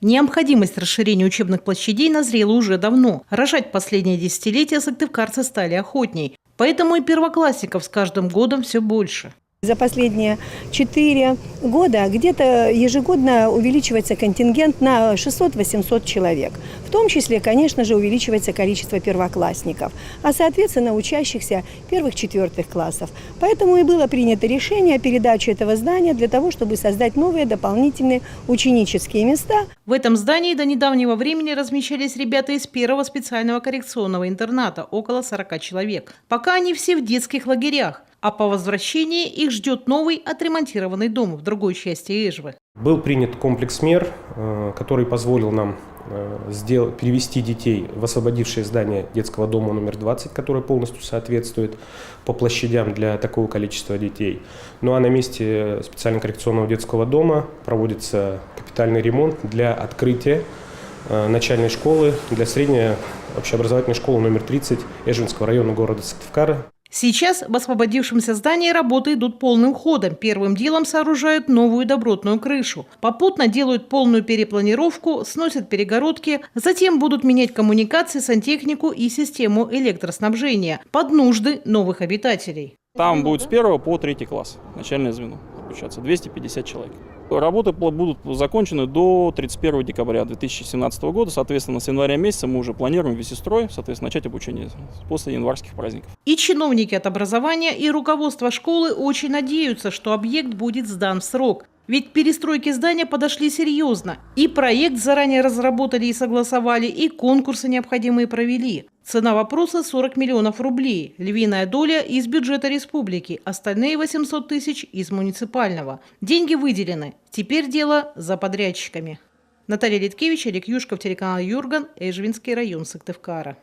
Необходимость расширения учебных площадей назрела уже давно. Рожать последние десятилетия сыктывкарцы стали охотней. Поэтому и первоклассников с каждым годом все больше. За последние 4 года где-то ежегодно увеличивается контингент на 600-800 человек. В том числе, конечно же, увеличивается количество первоклассников, а соответственно учащихся первых-четвертых классов. Поэтому и было принято решение о передаче этого здания для того, чтобы создать новые дополнительные ученические места. В этом здании до недавнего времени размещались ребята из первого специального коррекционного интерната, около 40 человек. Пока они все в детских лагерях. А по возвращении их ждет новый отремонтированный дом в другой части Эжвы. Был принят комплекс мер, который позволил нам перевести детей в освободившее здание детского дома номер 20, которое полностью соответствует по площадям для такого количества детей. Ну а на месте специального коррекционного детского дома проводится капитальный ремонт для открытия начальной школы, для средней общеобразовательной школы номер 30 Эжвинского района города Сыктывкара. Сейчас в освободившемся здании работы идут полным ходом. Первым делом сооружают новую добротную крышу. Попутно делают полную перепланировку, сносят перегородки. Затем будут менять коммуникации, сантехнику и систему электроснабжения под нужды новых обитателей. Там будет с 1 по 3 класс начальное звено обучаться, 250 человек. Работы будут закончены до 31 декабря 2017 года. Соответственно, с января месяца мы уже планируем ввести строй, соответственно, начать обучение после январских праздников. И чиновники от образования, и руководство школы очень надеются, что объект будет сдан в срок. Ведь к перестройке здания подошли серьезно. И проект заранее разработали и согласовали, и конкурсы необходимые провели. Цена вопроса 40 миллионов рублей. Львиная доля из бюджета республики, остальные 800 тысяч из муниципального. Деньги выделены. Теперь дело за подрядчиками. Наталья Литкевич, Олег Юшков, телеканал Юрган, Эжвинский район Сыктывкара.